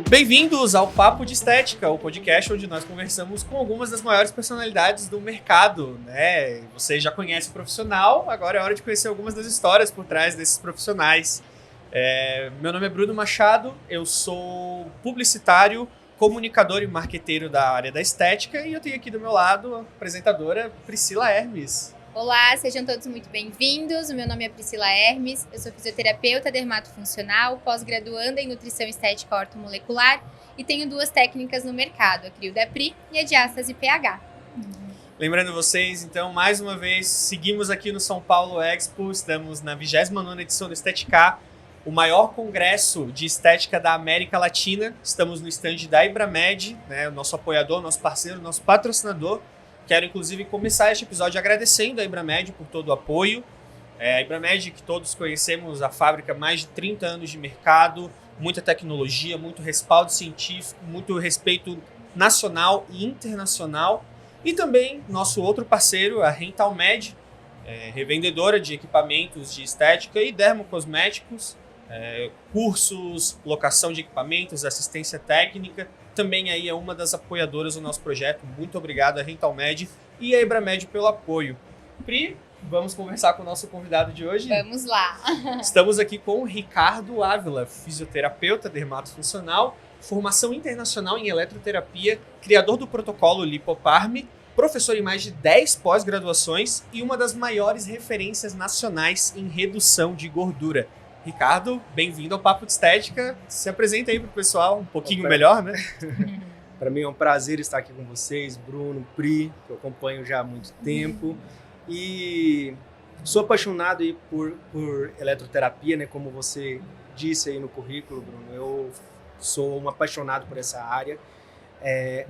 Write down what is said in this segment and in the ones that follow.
Bem-vindos ao Papo de Estética, o podcast onde nós conversamos com algumas das maiores personalidades do mercado, né? Você já conhece o profissional, agora é hora de conhecer algumas das histórias por trás desses profissionais. Meu nome é Bruno Machado, eu sou publicitário, comunicador e marqueteiro da área da estética e eu tenho aqui do meu lado a apresentadora Priscila Hermes. Olá, sejam todos muito bem-vindos. O meu nome é Priscila Hermes, eu sou fisioterapeuta dermatofuncional, pós-graduanda em nutrição estética ortomolecular e tenho 2 técnicas no mercado, a Criodapri e a Diástase pH. Lembrando vocês, então, mais uma vez, seguimos aqui no São Paulo Expo, estamos na 29ª edição do Estetica, o maior congresso de estética da América Latina. Estamos no stand da Ibramed, né, o nosso apoiador, nosso parceiro, nosso patrocinador. Quero, inclusive, começar este episódio agradecendo a Ibramed por todo o apoio. A Ibramed, que todos conhecemos, a fábrica, mais de 30 anos de mercado, muita tecnologia, muito respaldo científico, muito respeito nacional e internacional. E também nosso outro parceiro, a Rentalmed, revendedora de equipamentos de estética e dermocosméticos, cursos, locação de equipamentos, assistência técnica. Também aí é uma das apoiadoras do nosso projeto. Muito obrigado a Rentalmed e a Ibramed pelo apoio. Pri, vamos conversar com o nosso convidado de hoje? Vamos lá! Estamos aqui com o Ricardo Ávila, fisioterapeuta dermatofuncional, formação internacional em eletroterapia, criador do protocolo Lipoparme, professor em mais de 10 pós-graduações e uma das maiores referências nacionais em redução de gordura. Ricardo, bem-vindo ao Papo de Estética. Se apresenta aí para o pessoal um pouquinho melhor, né? Para mim é um prazer estar aqui com vocês, Bruno, Pri, que eu acompanho já há muito tempo. E sou apaixonado aí por eletroterapia, né? Como você disse aí no currículo, Bruno, eu sou um apaixonado por essa área.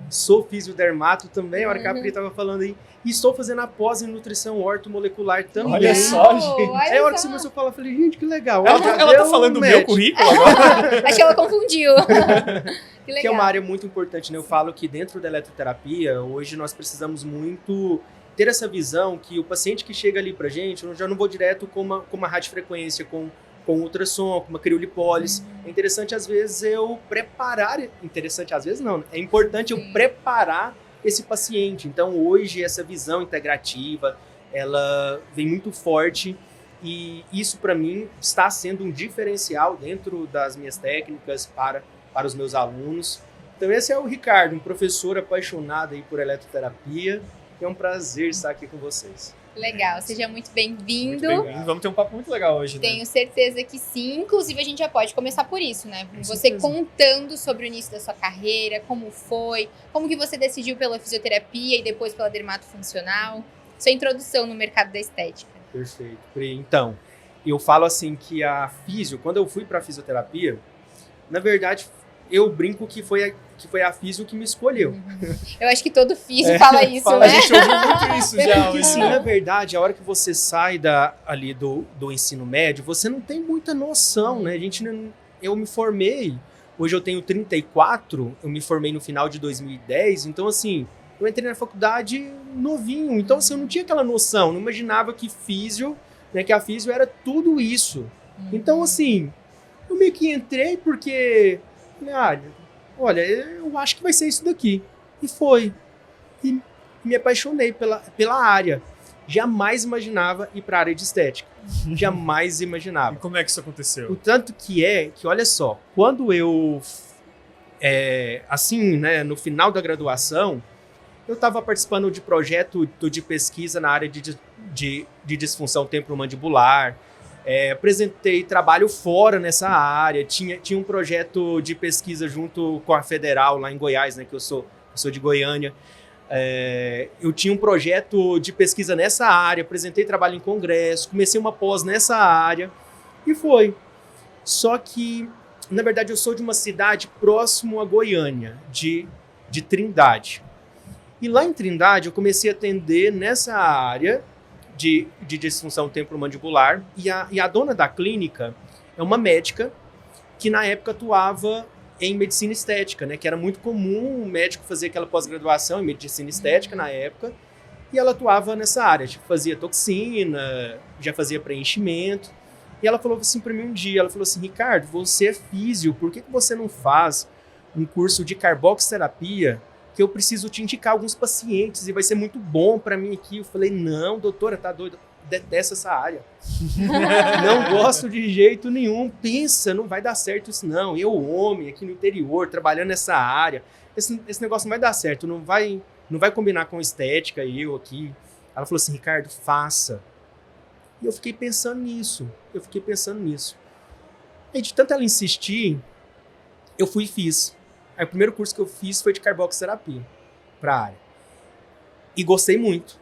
Sou fisiodermato também, a hora que a Pri estava falando aí. E estou fazendo a pós em nutrição ortomolecular também. Olha só, gente. A hora que você começou a falar, eu falei, gente, que legal. Ela tá falando do meu currículo agora? Acho que ela confundiu. Que legal. Que é uma área muito importante, né? Eu falo que dentro da eletroterapia, hoje nós precisamos muito ter essa visão que o paciente que chega ali pra gente, eu já não vou direto com uma radiofrequência, com ultrassom, com uma criolipólise. É interessante, às vezes, eu preparar... Interessante, às vezes, não. É importante eu preparar esse paciente. Então, hoje, essa visão integrativa, ela vem muito forte e isso, para mim, está sendo um diferencial dentro das minhas técnicas para os meus alunos. Então, esse é o Ricardo, um professor apaixonado aí por eletroterapia. É um prazer estar aqui com vocês. Legal, seja muito bem-vindo. Vamos ter um papo muito legal hoje, né? Tenho certeza que sim. Inclusive, a gente já pode começar por isso, né? Você certeza. Contando sobre o início da sua carreira, como foi, como que você decidiu pela fisioterapia e depois pela dermatofuncional. Sua introdução no mercado da estética. Perfeito. Então, eu falo assim que a físio, quando eu fui para a fisioterapia, na verdade, eu brinco que foi a físio que me escolheu. Eu acho que todo físio fala isso, né? A gente ouviu muito isso já. Porque, sim, na verdade, a hora que você sai ali do ensino médio, você não tem muita noção, né? Eu me formei, hoje eu tenho 34, eu me formei no final de 2010, então assim, eu entrei na faculdade novinho, então assim, eu não tinha aquela noção, não imaginava que físio, né, que a físio era tudo isso. Então assim, eu meio que entrei porque... olha, eu acho que vai ser isso daqui. E foi. E me apaixonei pela área. Jamais imaginava ir para a área de estética. Jamais imaginava. E como é que isso aconteceu? O tanto que olha só, quando eu, assim, né, no final da graduação, eu estava participando de projeto de pesquisa na área de disfunção temporomandibular. Apresentei trabalho fora nessa área, tinha um projeto de pesquisa junto com a Federal lá em Goiás, né, que eu sou de Goiânia. Eu tinha um projeto de pesquisa nessa área, apresentei trabalho em congresso, comecei uma pós nessa área e foi. Só que, na verdade, eu sou de uma cidade próximo a Goiânia, de Trindade. E lá em Trindade eu comecei a atender nessa área de disfunção temporomandibular e a dona da clínica é uma médica que na época atuava em medicina estética, né? Que era muito comum o médico fazer aquela pós-graduação em medicina estética na época, e ela atuava nessa área, tipo, fazia toxina, já fazia preenchimento. E ela falou assim para mim um dia, ela falou assim, Ricardo, você é físio, por que você não faz um curso de carboxiterapia que eu preciso te indicar alguns pacientes e vai ser muito bom para mim aqui? Eu falei, não, doutora, tá doida, detesto essa área. Não gosto de jeito nenhum, pensa, não vai dar certo isso não. Eu, homem, aqui no interior, trabalhando nessa área, esse negócio não vai dar certo, não vai combinar com estética, eu aqui. Ela falou assim, Ricardo, faça. E eu fiquei pensando nisso. E de tanto ela insistir, eu fui e fiz. Aí o primeiro curso que eu fiz foi de carboxiterapia para a área. E gostei muito.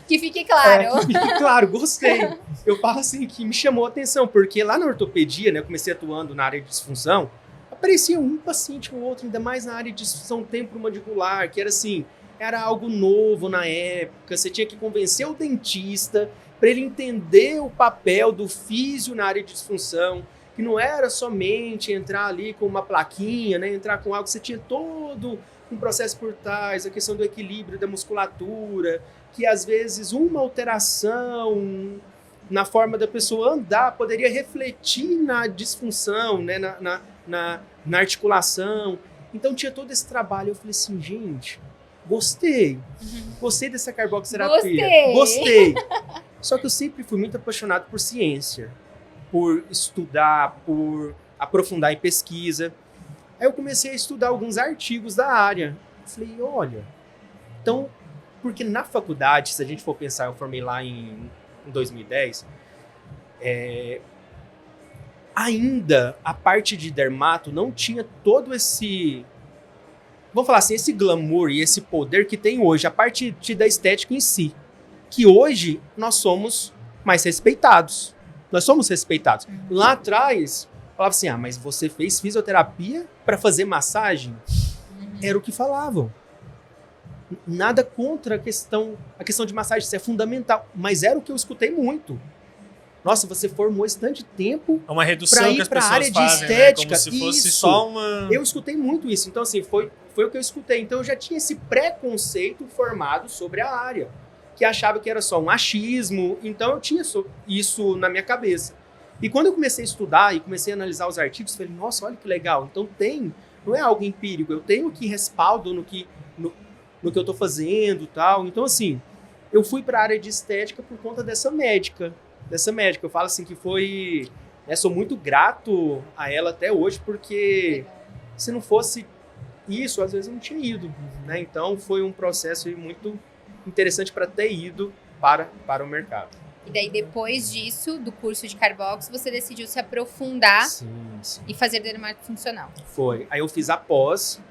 Que fique claro. Que fique claro, gostei. Eu falo assim que me chamou a atenção, porque lá na ortopedia, né, eu comecei atuando na área de disfunção, aparecia um paciente ou outro, ainda mais na área de disfunção temporomandibular, que era assim, era algo novo na época, você tinha que convencer o dentista para ele entender o papel do físio na área de disfunção, que não era somente entrar ali com uma plaquinha, né, entrar com algo, você tinha todo um processo por trás, a questão do equilíbrio da musculatura, que às vezes uma alteração na forma da pessoa andar poderia refletir na disfunção, né, na articulação. Então tinha todo esse trabalho. Eu falei assim, gente, gostei dessa carboxiterapia. Gostei. Só que eu sempre fui muito apaixonado por ciência, por estudar, por aprofundar em pesquisa. Aí eu comecei a estudar alguns artigos da área. Eu falei, olha, então, porque na faculdade, se a gente for pensar, eu formei lá em 2010, ainda a parte de dermato não tinha todo esse, vamos falar assim, esse glamour e esse poder que tem hoje, a parte da estética em si, que hoje nós somos mais respeitados. Nós somos respeitados. Lá atrás, falava assim, mas você fez fisioterapia para fazer massagem? Era o que falavam. Nada contra a questão de massagem, isso é fundamental, mas era o que eu escutei muito. Nossa, você formou esse tanto de tempo é uma redução que as pessoas área fazem, de estética, né? Como se fosse isso. só uma... Eu escutei muito isso, então assim, foi o que eu escutei. Então eu já tinha esse preconceito formado sobre a área, que achava que era só um achismo, então eu tinha isso na minha cabeça. E quando eu comecei a estudar e comecei a analisar os artigos, falei, nossa, olha que legal, então não é algo empírico, eu tenho aqui respaldo no que eu estou fazendo e tal. Então assim, eu fui para a área de estética por conta dessa médica. Eu falo assim que foi, né, sou muito grato a ela até hoje, porque se não fosse isso, às vezes eu não tinha ido, né? Então foi um processo muito interessante para ter ido para o mercado. E daí depois disso, do curso de Carbox, você decidiu se aprofundar e fazer dermato funcional. Foi. Aí eu fiz a pós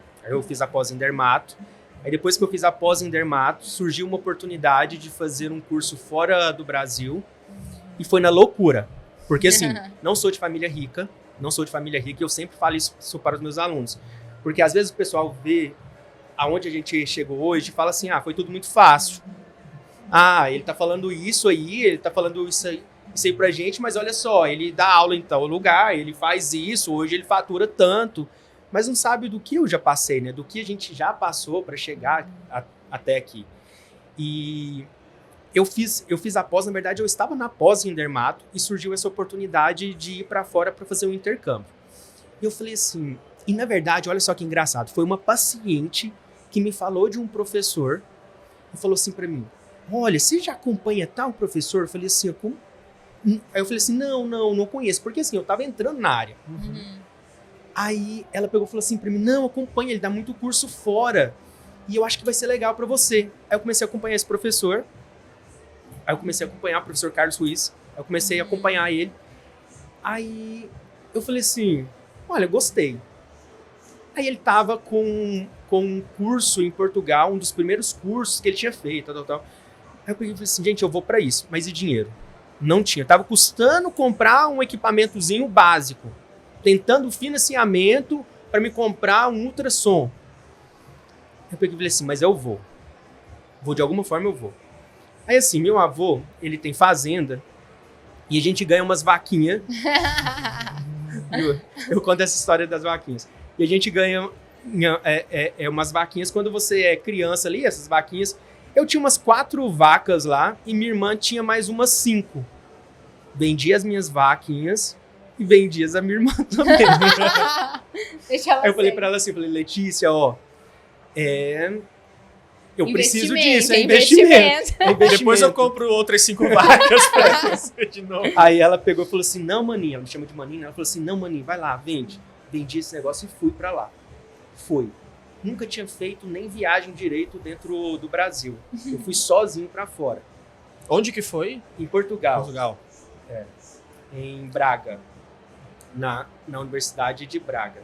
em dermato. Aí depois que eu fiz a pós em dermato, surgiu uma oportunidade de fazer um curso fora do Brasil. E foi na loucura, porque assim, não sou de família rica, e eu sempre falo isso para os meus alunos, porque às vezes o pessoal vê aonde a gente chegou hoje e fala assim, foi tudo muito fácil. Ele tá falando isso aí, ele tá falando isso aí pra gente, mas olha só, ele dá aula em tal lugar, ele faz isso, hoje ele fatura tanto, mas não sabe do que eu já passei, né, do que a gente já passou para chegar até aqui. E... Eu fiz a pós, na verdade eu estava na pós em dermato e surgiu essa oportunidade de ir para fora para fazer um intercâmbio. E eu falei assim, e na verdade, olha só que engraçado, foi uma paciente que me falou de um professor e falou assim para mim, olha, você já acompanha tal professor? Eu falei assim, Aí eu falei assim, não conheço, porque assim, eu estava entrando na área. Aí ela pegou e falou assim para mim, não, acompanha, ele dá muito curso fora e eu acho que vai ser legal para você. Aí eu comecei a acompanhar esse professor. Aí eu comecei a acompanhar o professor Carlos Ruiz. Eu comecei a acompanhar ele. Aí eu falei assim, olha, gostei. Aí ele tava com um curso em Portugal, um dos primeiros cursos que ele tinha feito, tal. Aí eu peguei e falei assim, gente, eu vou pra isso. Mas e dinheiro? Não tinha. Tava custando comprar um equipamentozinho básico. Tentando financiamento para me comprar um ultrassom. Aí eu peguei e falei assim, mas eu vou. De alguma forma eu vou. Aí assim, meu avô, ele tem fazenda e a gente ganha umas vaquinhas. Eu conto essa história das vaquinhas. E a gente ganha umas vaquinhas quando você é criança ali, essas vaquinhas. Eu tinha umas 4 vacas lá e minha irmã tinha mais umas 5. Vendi as minhas vaquinhas e vendi as da minha irmã também. Deixa Aí eu falei você. pra ela assim, Letícia, ó, eu preciso Investimento, disso, é é investimento. É investimento. Depois eu compro outras 5 vacas pra você de novo. Aí ela pegou e falou assim, não, maninha, ela me chama de maninha, ela falou assim, não, maninha, vai lá, vende. Vendi esse negócio e fui pra lá. Foi. Nunca tinha feito nem viagem direito dentro do Brasil. Eu fui sozinho pra fora. Onde que foi? Em Portugal, Portugal. em Braga, na Universidade de Braga.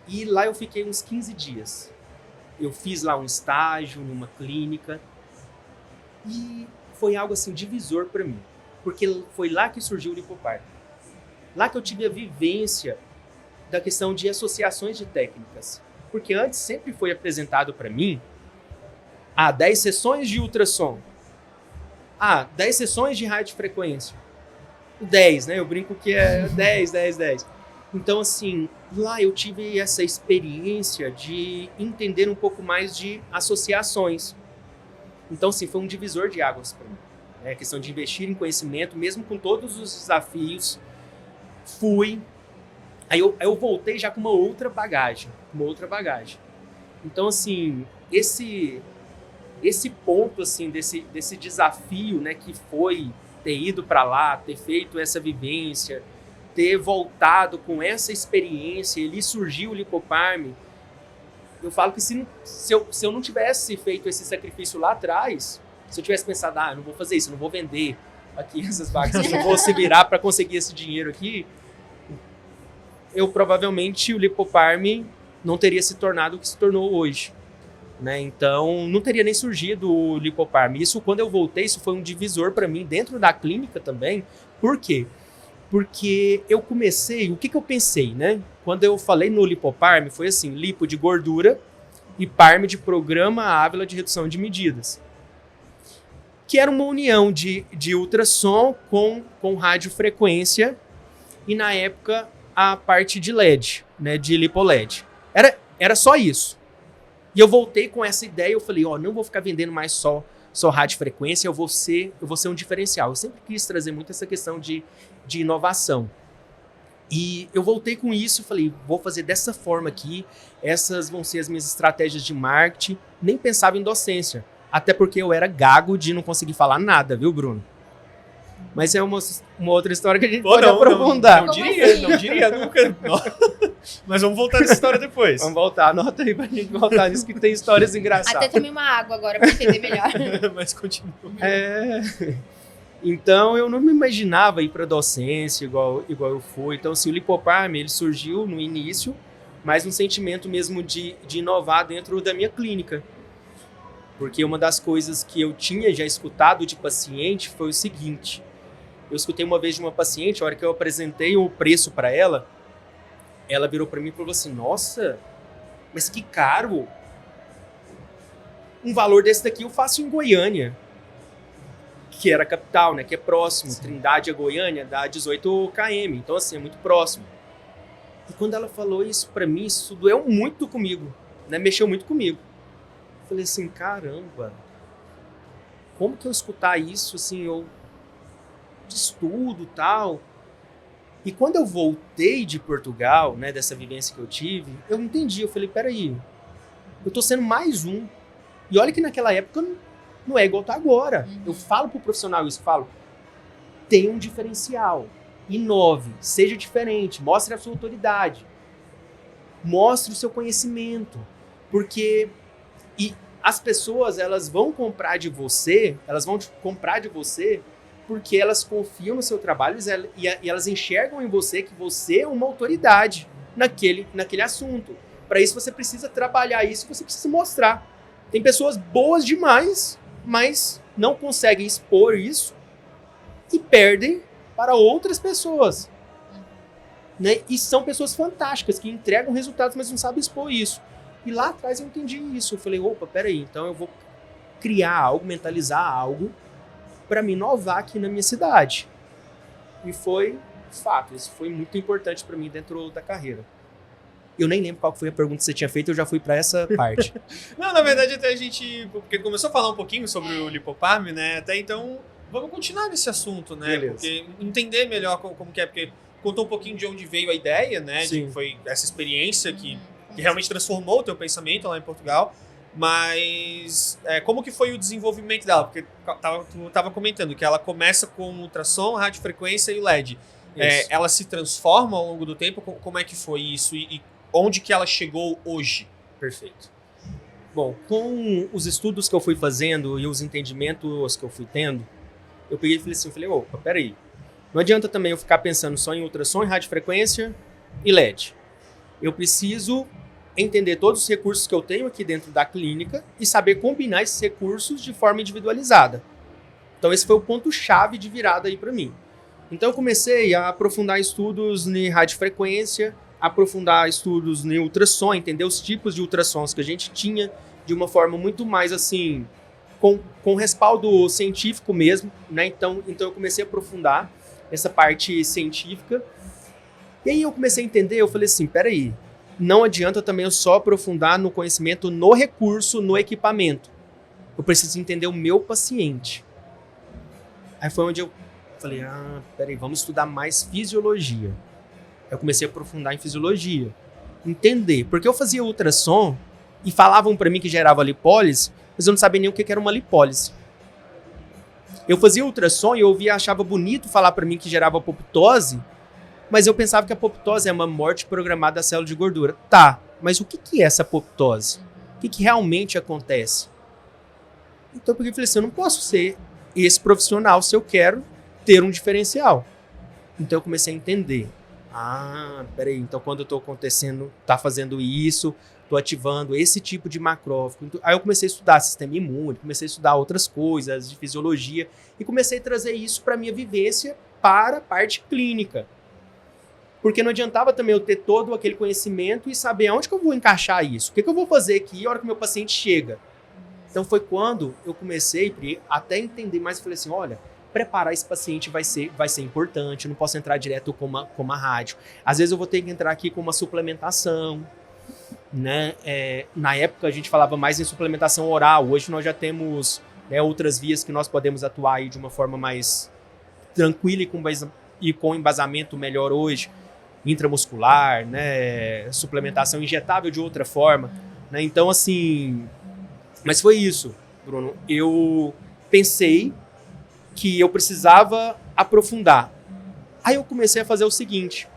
E lá eu fiquei uns 15 dias. Eu fiz lá um estágio numa clínica e foi algo assim divisor para mim, porque foi lá que surgiu o Lipoparm. Lá que eu tive a vivência da questão de associações de técnicas, porque antes sempre foi apresentado para mim 10 sessões de ultrassom, 10 sessões de radiofrequência, 10, né? Eu brinco que é 10, 10, 10. Então, assim, lá eu tive essa experiência de entender um pouco mais de associações. Então, assim, foi um divisor de águas para mim. A questão de investir em conhecimento, mesmo com todos os desafios, fui. Aí eu voltei já com uma outra bagagem. Então, assim, esse ponto, assim, desse desafio, né, que foi ter ido para lá, ter feito essa vivência, ter voltado com essa experiência, ali surgiu o Lipoparm. Eu falo que se eu não tivesse feito esse sacrifício lá atrás, se eu tivesse pensado, eu não vou fazer isso, eu não vou vender aqui essas vagas, eu não vou se virar para conseguir esse dinheiro aqui, eu provavelmente o Lipoparm não teria se tornado o que se tornou hoje. Né? Então, não teria nem surgido o Lipoparm. Isso, quando eu voltei, isso foi um divisor para mim dentro da clínica também. Por quê? Porque eu comecei, o que eu pensei, né? Quando eu falei no Lipoparm, foi assim, lipo de gordura e parm de programa Ávila de redução de medidas. Que era uma união de ultrassom com radiofrequência e, na época, a parte de LED, né? De lipo-LED. Era só isso. E eu voltei com essa ideia, eu falei, não vou ficar vendendo mais só radiofrequência, eu vou ser um diferencial. Eu sempre quis trazer muito essa questão de inovação. E eu voltei com isso e falei, vou fazer dessa forma aqui, essas vão ser as minhas estratégias de marketing. Nem pensava em docência, até porque eu era gago de não conseguir falar nada, viu, Bruno? Mas é uma outra história que a gente pode aprofundar. Não diria nunca. Mas vamos voltar nessa história depois. Vamos voltar, anota aí pra gente voltar nisso, que tem histórias engraçadas. Até tomei uma água agora pra entender melhor. Mas continua. Então, eu não me imaginava ir para docência igual eu fui. Então, assim, o Lipoparm, ele surgiu no início, mas um sentimento mesmo de inovar dentro da minha clínica. Porque uma das coisas que eu tinha já escutado de paciente foi o seguinte. Eu escutei uma vez de uma paciente, a hora que eu apresentei o preço para ela, ela virou para mim e falou assim, nossa, mas que caro. Um valor desse daqui eu faço em Goiânia. Que era a capital, né? Que é próximo. Sim. Trindade a Goiânia dá 18 km. Então, assim, é muito próximo. E quando ela falou isso pra mim, isso doeu muito comigo. Né? Mexeu muito comigo. Eu falei assim, caramba. Como que eu escutar isso, assim, de estudo e tal? E quando eu voltei de Portugal, né? Dessa vivência que eu tive, eu entendi. Eu falei, peraí. Eu tô sendo mais um. E olha que naquela época não é igual tá agora. Eu falo pro profissional isso, tem um diferencial, inove, seja diferente, mostre a sua autoridade, mostre o seu conhecimento, porque as pessoas, elas vão comprar de você porque elas confiam no seu trabalho e elas enxergam em você que você é uma autoridade naquele assunto. Para isso você precisa trabalhar isso, você precisa mostrar. Tem pessoas boas demais, mas não conseguem expor isso e perdem para outras pessoas. Né? E são pessoas fantásticas, que entregam resultados, mas não sabem expor isso. E lá atrás eu entendi isso. Eu falei, opa, peraí, então eu vou criar algo, mentalizar algo para me inovar aqui na minha cidade. E foi fato, isso foi muito importante para mim dentro da carreira. Eu nem lembro qual foi a pergunta que você tinha feito, eu já fui para essa parte. Não, na verdade, até a gente... Porque começou a falar um pouquinho sobre o Lipoparm, né? Até então, Vamos continuar nesse assunto, né? Beleza. Porque entender melhor como que é, porque contou um pouquinho de onde veio a ideia, né? De Sim. que foi essa experiência que realmente transformou o teu pensamento lá em Portugal. Mas como que foi o desenvolvimento dela? Porque tu estava comentando que ela começa com ultrassom, radiofrequência e o LED. Ela se transforma ao longo do tempo? Como é que foi isso? E onde que ela chegou hoje? Perfeito. Bom, com os estudos que eu fui fazendo e os entendimentos que eu fui tendo, eu peguei e falei, opa, peraí. Não adianta também eu ficar pensando só em ultrassom, radiofrequência e LED. Eu preciso entender todos os recursos que eu tenho aqui dentro da clínica e saber combinar esses recursos de forma individualizada. Então esse foi o ponto-chave de virada aí para mim. Então eu comecei a aprofundar estudos em radiofrequência, aprofundar estudos em ultrassom, entender os tipos de ultrassons que a gente tinha de uma forma muito mais assim, com respaldo científico mesmo, né? Então eu comecei a aprofundar essa parte científica. E aí eu comecei a entender, eu falei assim, peraí, não adianta também eu só aprofundar no conhecimento, no recurso, no equipamento. Eu preciso entender o meu paciente. Aí foi onde eu falei, peraí, vamos estudar mais fisiologia. Eu comecei a aprofundar em fisiologia. Entender, porque eu fazia ultrassom e falavam para mim que gerava lipólise, mas eu não sabia nem o que era uma lipólise. Eu fazia ultrassom e eu ouvia, achava bonito falar para mim que gerava apoptose, mas eu pensava que a apoptose é uma morte programada da célula de gordura. Tá, mas o que é essa apoptose? O que realmente acontece? Então eu falei assim, eu não posso ser esse profissional se eu quero ter um diferencial. Então eu comecei a entender. Peraí, então quando eu tô fazendo isso, tô ativando esse tipo de macrófago. Então, aí eu comecei a estudar sistema imune, comecei a estudar outras coisas de fisiologia e comecei a trazer isso para minha vivência para a parte clínica. Porque não adiantava também eu ter todo aquele conhecimento e saber aonde que eu vou encaixar isso. O que eu vou fazer aqui na hora que o meu paciente chega. Então foi quando eu comecei até entender mais e falei assim, olha, preparar esse paciente vai ser importante, eu não posso entrar direto com uma rádio. Às vezes eu vou ter que entrar aqui com uma suplementação, né? Na época a gente falava mais em suplementação oral, hoje nós já temos, né, outras vias que nós podemos atuar aí de uma forma mais tranquila e com embasamento melhor hoje, intramuscular, né, suplementação injetável de outra forma, né? Então assim, mas foi isso, Bruno, eu pensei que eu precisava aprofundar. Aí eu comecei a fazer o seguinte,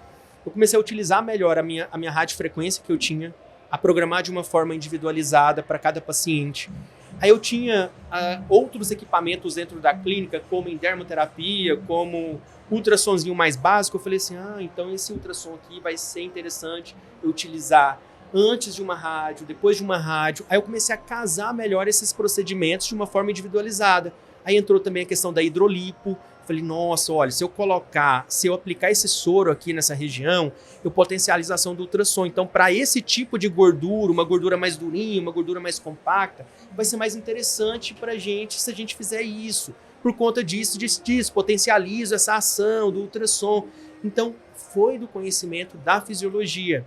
eu comecei a utilizar melhor a minha radiofrequência que eu tinha, a programar de uma forma individualizada para cada paciente. Aí eu tinha outros equipamentos dentro da clínica, como em dermoterapia, como ultrassomzinho mais básico. Eu falei assim, então esse ultrassom aqui vai ser interessante eu utilizar antes de uma rádio, depois de uma rádio. Aí eu comecei a casar melhor esses procedimentos de uma forma individualizada. Aí entrou também a questão da hidrolipo. Falei, nossa, olha, se eu aplicar esse soro aqui nessa região, eu potencializo a ação do ultrassom. Então, para esse tipo de gordura, uma gordura mais durinha, uma gordura mais compacta, vai ser mais interessante para a gente se a gente fizer isso. Por conta disso, potencializo essa ação do ultrassom. Então, foi do conhecimento da fisiologia.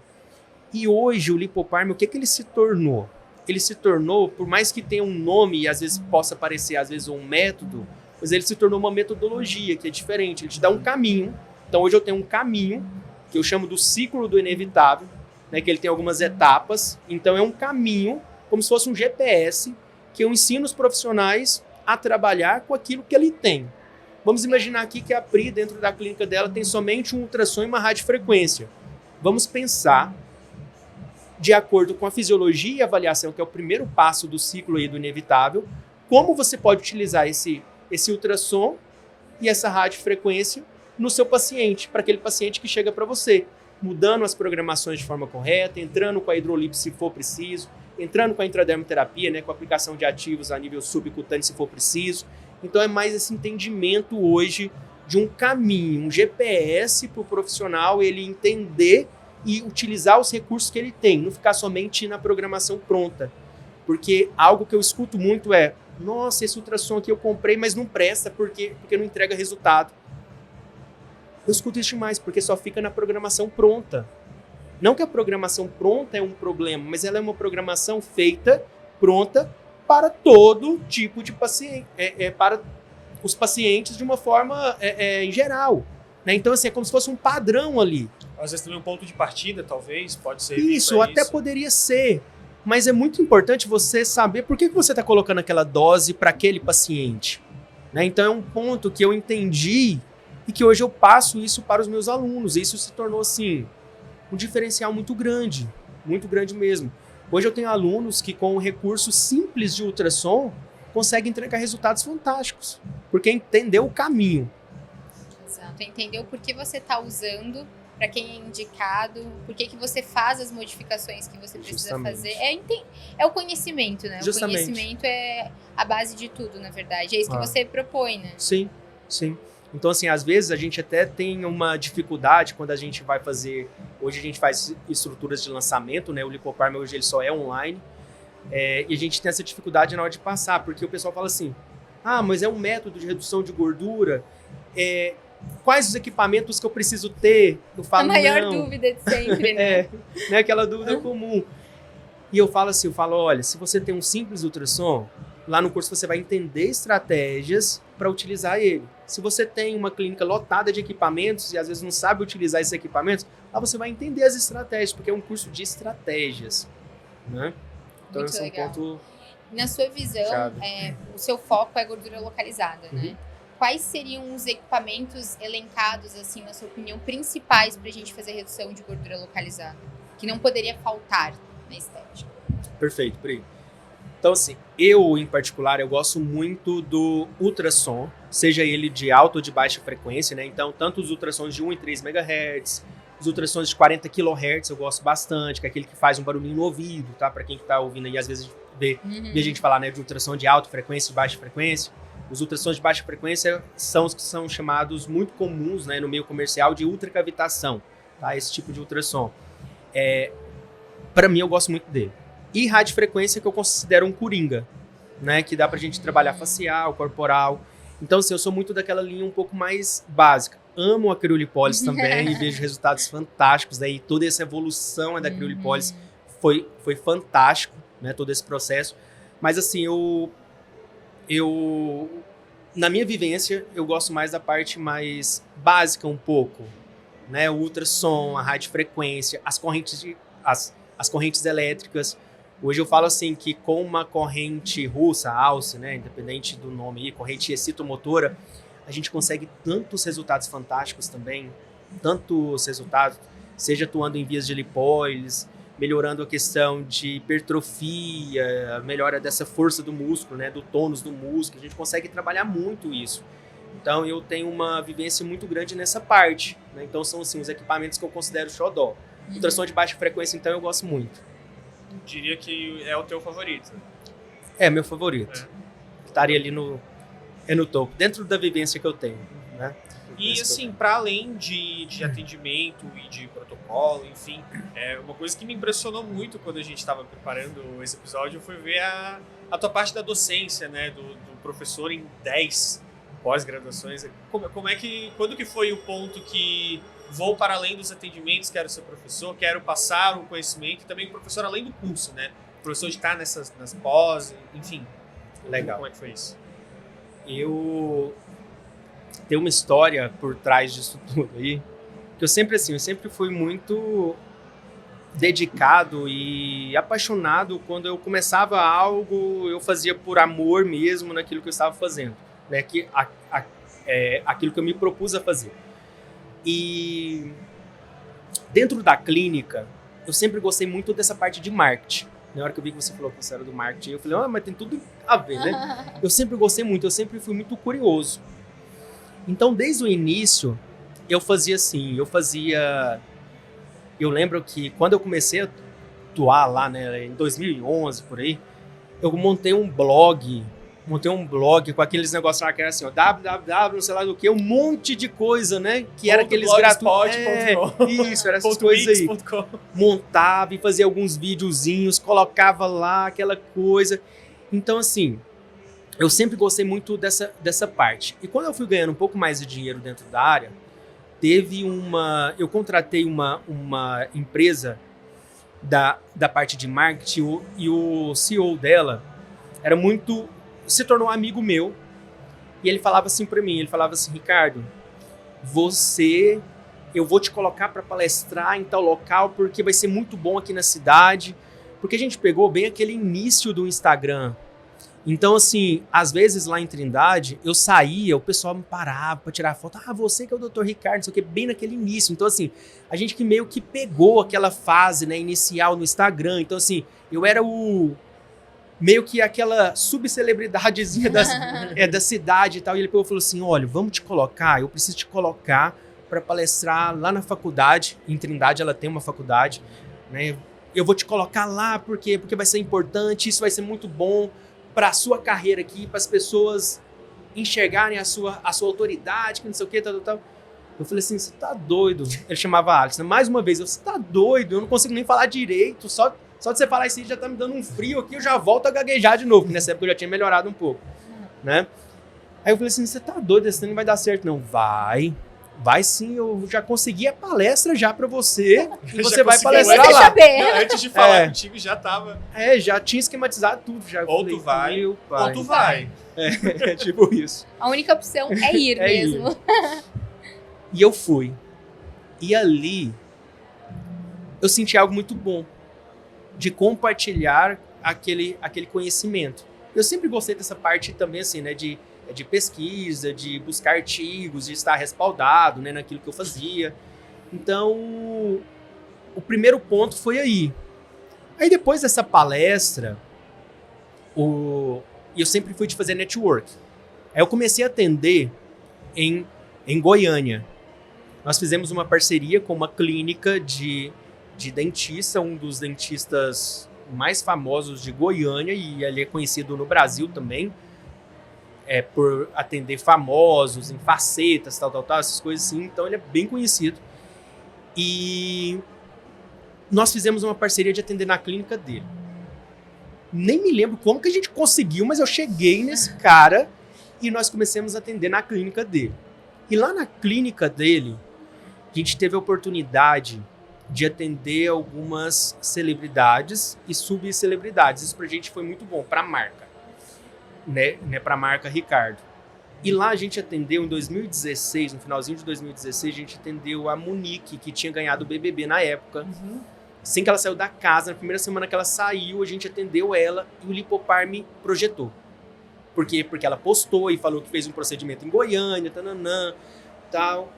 E hoje, o Lipoparm, o que ele se tornou? Ele se tornou, por mais que tenha um nome e às vezes possa parecer às vezes um método, mas ele se tornou uma metodologia que é diferente, ele te dá um caminho. Então hoje eu tenho um caminho que eu chamo do ciclo do inevitável, né, que ele tem algumas etapas. Então é um caminho, como se fosse um GPS, que eu ensino os profissionais a trabalhar com aquilo que ele tem. Vamos imaginar aqui que a Pri, dentro da clínica dela, tem somente um ultrassom e uma radiofrequência. Vamos pensar, de acordo com a fisiologia e avaliação, que é o primeiro passo do ciclo aí do inevitável, como você pode utilizar esse ultrassom e essa radiofrequência no seu paciente, para aquele paciente que chega para você, mudando as programações de forma correta, entrando com a hidrolipo se for preciso, entrando com a intradermoterapia, né, com a aplicação de ativos a nível subcutâneo se for preciso. Então é mais esse entendimento hoje de um caminho, um GPS para o profissional ele entender e utilizar os recursos que ele tem, não ficar somente na programação pronta. Porque algo que eu escuto muito é, nossa, esse ultrassom aqui eu comprei, mas não presta porque não entrega resultado. Eu escuto isso demais, porque só fica na programação pronta. Não que a programação pronta é um problema, mas ela é uma programação feita, pronta, para todo tipo de paciente, para os pacientes de uma forma em geral. Né? Então, assim, é como se fosse um padrão ali. Às vezes também um ponto de partida, talvez, pode ser. Isso, até poderia ser. Mas é muito importante você saber por que você está colocando aquela dose para aquele paciente. Né? Então, é um ponto que eu entendi e que hoje eu passo isso para os meus alunos. E isso se tornou, assim, um diferencial muito grande mesmo. Hoje eu tenho alunos que, com um recurso simples de ultrassom, conseguem entregar resultados fantásticos, porque entendeu o caminho. Exato, entendeu por que você está usando, para quem é indicado, por que você faz as modificações que você precisa fazer. É o conhecimento, né? Justamente. O conhecimento é a base de tudo, na verdade. É isso que você propõe, né? Sim, sim. Então, assim, às vezes a gente até tem uma dificuldade quando a gente vai fazer... Hoje a gente faz estruturas de lançamento, né? O Lipofarm hoje ele só é online. E a gente tem essa dificuldade na hora de passar, porque o pessoal fala assim, mas é um método de redução de gordura, quais os equipamentos que eu preciso ter? Eu falo, a maior dúvida de sempre, né? Né? Aquela dúvida comum. E eu falo assim, olha, se você tem um simples ultrassom, lá no curso você vai entender estratégias para utilizar ele. Se você tem uma clínica lotada de equipamentos e às vezes não sabe utilizar esses equipamentos, lá você vai entender as estratégias, porque é um curso de estratégias, né? Então, muito esse é um legal. ponto... Na sua visão, o seu foco é gordura localizada, né? Uhum. Quais seriam os equipamentos elencados, assim, na sua opinião, principais para a gente fazer redução de gordura localizada? Que não poderia faltar na estética. Perfeito, Pri. Então, assim, eu, em particular, eu gosto muito do ultrassom, seja ele de alta ou de baixa frequência, né? Então, tanto os ultrassons de 1 e 3 MHz, os ultrassons de 40 kHz eu gosto bastante, que é aquele que faz um barulhinho no ouvido, tá? Para quem tá ouvindo aí, às vezes vê a gente falar, né, de ultrassom de alta frequência e de baixa frequência. Os ultrassons de baixa frequência são os que são chamados muito comuns, né, no meio comercial de ultracavitação, tá? Esse tipo de ultrassom. Para mim, eu gosto muito dele. E radiofrequência, que eu considero um coringa, né? Que dá pra gente trabalhar facial, corporal. Então, assim, eu sou muito daquela linha um pouco mais básica. Amo a criolipólise também e vejo resultados fantásticos. Daí toda essa evolução da criolipólise foi fantástico, né? Todo esse processo. Mas, assim, eu na minha vivência, eu gosto mais da parte mais básica um pouco, né? O ultrassom, a radiofrequência, as correntes elétricas. Hoje eu falo assim que com uma corrente russa, alce, né, independente do nome aí, corrente excitomotora, a gente consegue tantos resultados fantásticos também, seja atuando em vias de lipólise, melhorando a questão de hipertrofia, melhora dessa força do músculo, né, do tônus do músculo, a gente consegue trabalhar muito isso. Então eu tenho uma vivência muito grande nessa parte, né? Então são assim, os equipamentos que eu considero xodó. Ultrassom de baixa frequência, então, eu gosto muito. Diria que é o teu favorito. É meu favorito. Estaria ali no topo, dentro da vivência que eu tenho, né? E assim, para além de atendimento e de protocolo, enfim, uma coisa que me impressionou muito quando a gente estava preparando esse episódio foi ver a tua parte da docência, né? Do professor em 10 pós-graduações. Quando que foi o ponto que vou para além dos atendimentos, quero ser professor, quero passar o conhecimento e também professor além do curso, né? O professor de estar nas pós, enfim. Legal. Como é que foi isso? Eu tenho uma história por trás disso tudo aí, que eu sempre fui muito dedicado e apaixonado. Quando eu começava algo, eu fazia por amor mesmo naquilo que eu estava fazendo, né? Aquilo que eu me propus a fazer. E dentro da clínica, eu sempre gostei muito dessa parte de marketing. Na hora que eu vi que você falou que você era do marketing, eu falei, mas tem tudo a ver, né? Eu sempre gostei muito, eu sempre fui muito curioso. Então, desde o início, eu fazia assim, eu lembro que quando eu comecei a atuar lá, né, em 2011, por aí, eu montei um blog com aqueles negócios lá que era assim, ó, www, não sei lá do que, um monte de coisa, né? Que era aqueles gratuitos. Isso, era essas coisas aí. Montava e fazia alguns videozinhos, colocava lá aquela coisa. Então, assim, eu sempre gostei muito dessa parte. E quando eu fui ganhando um pouco mais de dinheiro dentro da área, eu contratei uma empresa da parte de marketing e o CEO dela se tornou um amigo meu E ele falava assim pra mim, ele falava assim, Ricardo, eu vou te colocar para palestrar em tal local porque vai ser muito bom aqui na cidade. Porque a gente pegou bem aquele início do Instagram. Então, assim, às vezes lá em Trindade, eu saía, o pessoal me parava pra tirar foto. Ah, você que é o Dr. Ricardo, não sei o que, bem naquele início. Então, assim, a gente que meio que pegou aquela fase, né, inicial no Instagram. Então, assim, eu era meio que aquela subcelebridadezinha da cidade e tal. E ele falou assim, olha, vamos te colocar, eu preciso te colocar para palestrar lá na faculdade. Em Trindade ela tem uma faculdade, né? Eu vou te colocar lá porque vai ser importante, isso vai ser muito bom para a sua carreira aqui, para as pessoas enxergarem a sua autoridade, que não sei o que, tal. Eu falei assim, você tá doido? Ele chamava Alex, né? Mais uma vez, você tá doido? Eu não consigo nem falar direito, só de você falar isso aí já tá me dando um frio aqui, eu já volto a gaguejar de novo, porque nessa época eu já tinha melhorado um pouco, né? Aí eu falei assim, você tá doido, isso não vai dar certo não. Vai sim, eu já consegui a palestra já pra você, e você vai palestrar lá. Não, antes de falar contigo já tava... já tinha esquematizado tudo. Já. Ou tu vai, ou tu vai. É tipo isso. A única opção é ir mesmo. Ir. E eu fui. E ali, eu senti algo muito bom, de compartilhar aquele conhecimento. Eu sempre gostei dessa parte também, assim, né, de pesquisa, de buscar artigos, de estar respaldado, né, naquilo que eu fazia. Então, o primeiro ponto foi aí. Aí depois dessa palestra, eu sempre fui de fazer network. Aí eu comecei a atender em Goiânia. Nós fizemos uma parceria com uma clínica de dentista, um dos dentistas mais famosos de Goiânia, e ele é conhecido no Brasil também, por atender famosos em facetas, tal, essas coisas assim. Então ele é bem conhecido. E nós fizemos uma parceria de atender na clínica dele. Nem me lembro como que a gente conseguiu, mas eu cheguei nesse cara e nós começamos a atender na clínica dele. E lá na clínica dele, a gente teve a oportunidade de atender algumas celebridades e subcelebridades. Isso pra gente foi muito bom, pra marca. Né, para a marca Ricardo. E lá a gente atendeu em 2016, no finalzinho de 2016, a gente atendeu a Monique, que tinha ganhado o BBB na época. Uhum. Assim que ela saiu da casa, na primeira semana que ela saiu, a gente atendeu ela e o Lipoparm projetou. Por quê? Porque ela postou e falou que fez um procedimento em Goiânia, tal,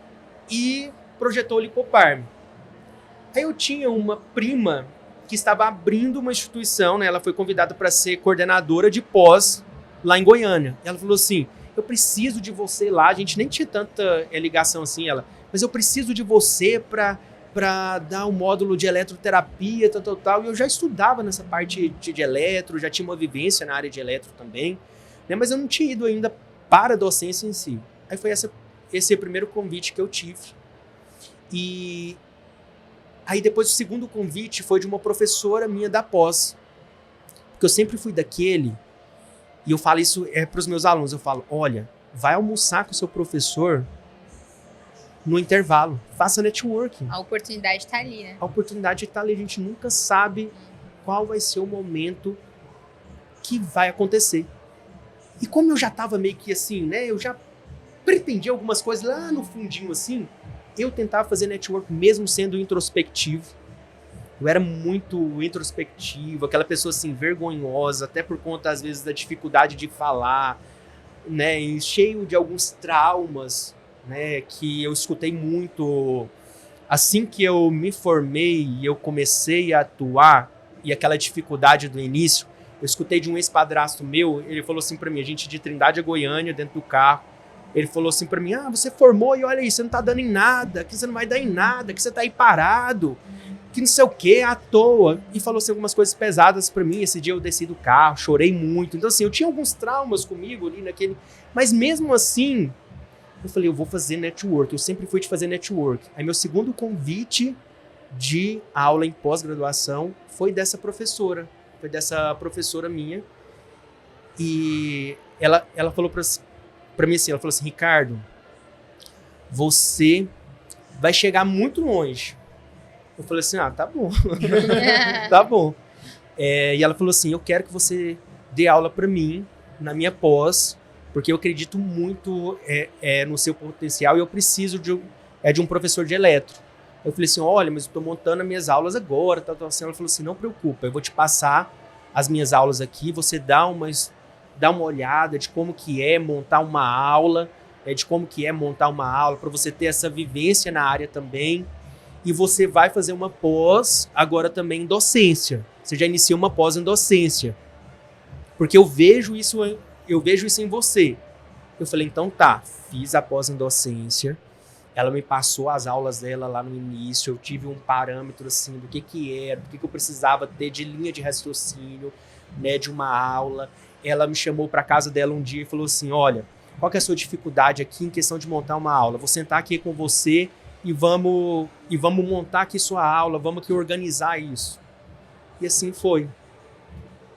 e projetou o Lipoparm. Aí eu tinha uma prima que estava abrindo uma instituição, né? Ela foi convidada para ser coordenadora de pós lá em Goiânia. Ela falou assim, eu preciso de você lá, a gente nem tinha tanta ligação assim, mas eu preciso de você para dar um módulo de eletroterapia, tal, e eu já estudava nessa parte de eletro, já tinha uma vivência na área de eletro também, né, mas eu não tinha ido ainda para a docência em si. Aí foi esse o primeiro convite que eu tive. E aí depois o segundo convite foi de uma professora minha da pós, porque eu sempre fui daquele. E eu falo isso para os meus alunos, eu falo, olha, vai almoçar com o seu professor no intervalo, faça networking. A oportunidade está ali, né? A oportunidade está ali, a gente nunca sabe qual vai ser o momento que vai acontecer. E como eu já estava meio que assim, né, eu já pretendia algumas coisas lá no fundinho assim, eu tentava fazer network mesmo sendo introspectivo. Eu era muito introspectivo, aquela pessoa assim, vergonhosa, até por conta, às vezes, da dificuldade de falar, né, e cheio de alguns traumas, né, que eu escutei muito. Assim que eu me formei e eu comecei a atuar, e aquela dificuldade do início, eu escutei de um ex-padrasto meu, ele falou assim pra mim, a gente de Trindade a Goiânia, dentro do carro, ele falou assim pra mim, você formou e olha aí, você não tá dando em nada, que você não vai dar em nada, que você tá aí parado, que não sei o que, à toa. E falou assim algumas coisas pesadas pra mim. Esse dia eu desci do carro, chorei muito. Então assim, eu tinha alguns traumas comigo ali naquele... Mas mesmo assim, eu falei, eu vou fazer network. Eu sempre fui de fazer network. Aí meu segundo convite de aula em pós-graduação foi dessa professora. Foi dessa professora minha. E ela falou pra mim assim, ela falou assim, Ricardo, você vai chegar muito longe. Eu falei assim, tá bom, tá bom. E ela falou assim, eu quero que você dê aula pra mim, na minha pós, porque eu acredito muito no seu potencial e eu preciso de um professor de eletro. Eu falei assim, olha, mas eu estou montando as minhas aulas agora. Assim. Ela falou assim, não preocupa, eu vou te passar as minhas aulas aqui, você dá uma olhada de como que é montar uma aula, para você ter essa vivência na área também. E você vai fazer uma pós agora também em docência. Você já inicia uma pós em docência. Porque eu vejo isso em você. Eu falei, então tá, fiz a pós em docência. Ela me passou as aulas dela lá no início, eu tive um parâmetro assim do que era, do que eu precisava ter de linha de raciocínio, né, de uma aula. Ela me chamou para casa dela um dia e falou assim, olha, qual que é a sua dificuldade aqui em questão de montar uma aula? Vou sentar aqui com você e vamos montar aqui sua aula, vamos aqui organizar isso. E assim foi.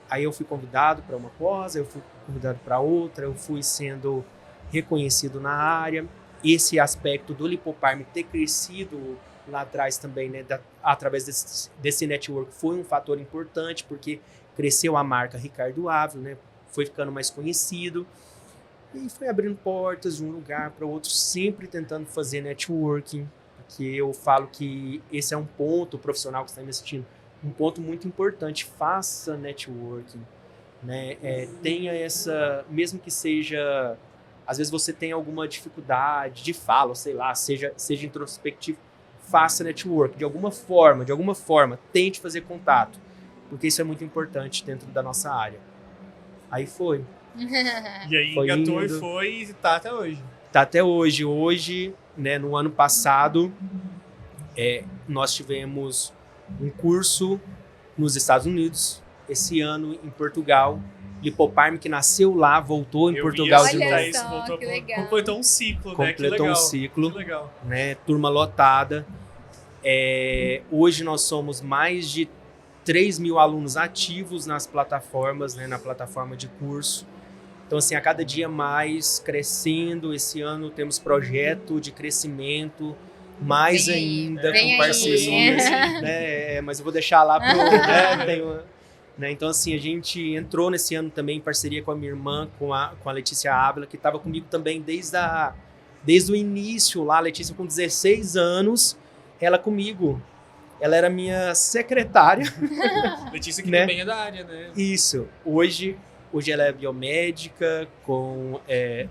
Aí eu fui convidado para uma pós, eu fui convidado para outra, eu fui sendo reconhecido na área. Esse aspecto do Lipoparme ter crescido lá atrás também, né, através desse network, foi um fator importante, porque cresceu a marca Ricardo Ávila, né, foi ficando mais conhecido, e foi abrindo portas de um lugar para o outro, sempre tentando fazer networking, porque eu falo que esse é um ponto, o profissional que está me assistindo, um ponto muito importante, faça networking, né, tenha essa, mesmo que seja... Às vezes você tem alguma dificuldade de fala, sei lá, seja introspectivo, faça network, de alguma forma, tente fazer contato, porque isso é muito importante dentro da nossa área. Aí foi. E aí engatou e tá até hoje. Tá até hoje. Hoje, né, no ano passado, nós tivemos um curso nos Estados Unidos, esse ano em Portugal. Lipoparme, que nasceu lá, voltou em Portugal de novo. Olha só, que legal. Completou um ciclo, né? Completou um ciclo, que legal. Né? Turma lotada. Hoje nós somos mais de 3 mil alunos ativos nas plataformas, né? Na plataforma de curso. Então, assim, a cada dia mais crescendo. Esse ano temos projeto de crescimento, mais ainda com parcerias. Né? Mas eu vou deixar lá pro... Né? Então, assim, a gente entrou nesse ano também em parceria com a minha irmã, com a Letícia Ávila, que estava comigo também desde o início lá. A Letícia com 16 anos, ela comigo. Ela era minha secretária. Letícia que né? também é da área, né? Isso. Hoje ela é biomédica, com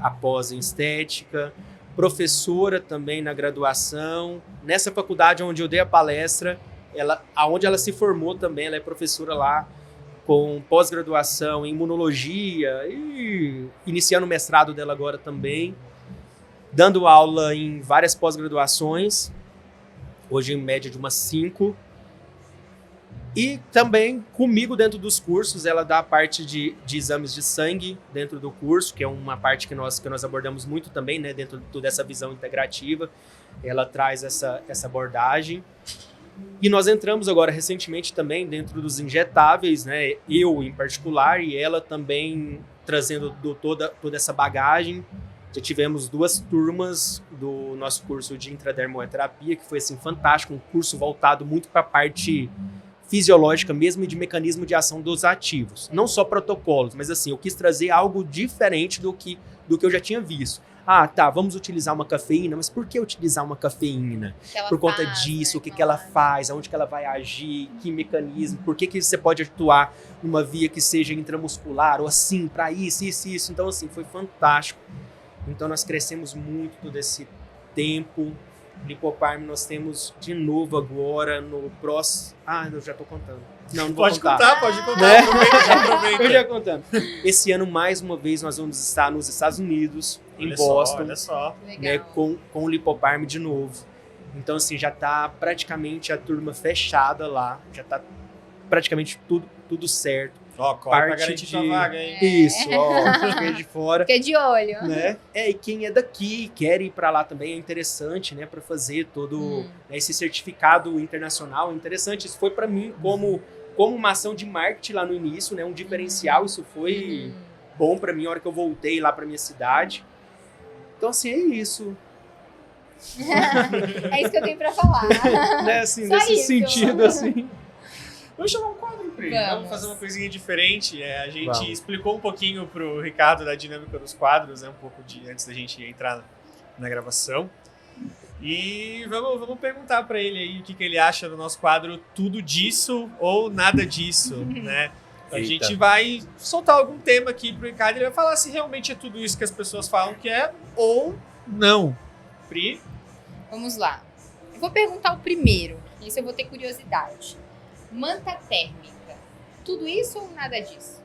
a pós em estética, professora também na graduação. Nessa faculdade onde eu dei a palestra, aonde ela se formou também, ela é professora lá, com pós-graduação em imunologia e iniciando o mestrado dela agora também, dando aula em várias pós-graduações, hoje em média de umas 5. E também comigo dentro dos cursos, ela dá a parte de exames de sangue dentro do curso, que é uma parte que nós abordamos muito também, né, dentro dessa visão integrativa. Ela traz essa abordagem. E nós entramos agora recentemente também dentro dos injetáveis, né? Eu em particular e ela também trazendo toda essa bagagem. Já tivemos 2 turmas do nosso curso de intradermoterapia, que foi assim fantástico, um curso voltado muito para a parte fisiológica mesmo e de mecanismo de ação dos ativos. Não só protocolos, mas assim, eu quis trazer algo diferente do que eu já tinha visto. Ah, tá, vamos utilizar uma cafeína, mas por que utilizar uma cafeína? Por conta disso, né? O que ela faz, aonde que ela vai agir, que mecanismo, por que você pode atuar numa via que seja intramuscular, ou assim, para isso. Então, assim, foi fantástico. Então, nós crescemos muito todo esse tempo. Lipoparme nós temos de novo agora no próximo... eu já tô contando. Não vou contar. Pode contar. Né? Aproveita. Eu já contando. Esse ano, mais uma vez, nós vamos estar nos Estados Unidos, em Boston. Olha só. Né, com o Lipoparme de novo. Então, assim, já tá praticamente a turma fechada lá. Já tá praticamente tudo certo. Ó, corre pra garantir tua vaga, hein? Isso, fica de fora. Fica de olho. Né? E quem é daqui quer ir para lá também é interessante, né? Para fazer todo esse certificado internacional. Interessante. Isso foi para mim como uma ação de marketing lá no início, né? Um diferencial. Isso foi bom para mim na hora que eu voltei lá para minha cidade. Então, assim, é isso. É isso que eu tenho para falar. Né? Assim, nesse sentido, assim. Vamos chamar um quadro. Pri? Vamos. Vamos fazer uma coisinha diferente. A gente Vamos. explicou um pouquinho pro Ricardo da dinâmica dos quadros, né? Um pouco antes da gente entrar na gravação. E vamos perguntar para ele aí o que ele acha do nosso quadro Tudo Disso ou Nada Disso, né? A Eita. gente vai soltar algum tema aqui pro Ricardo e ele vai falar se realmente é tudo isso que as pessoas falam que é ou não. Pri? Vamos lá. Eu vou perguntar o primeiro. Isso eu vou ter curiosidade. Manta térmica. Tudo isso ou nada disso?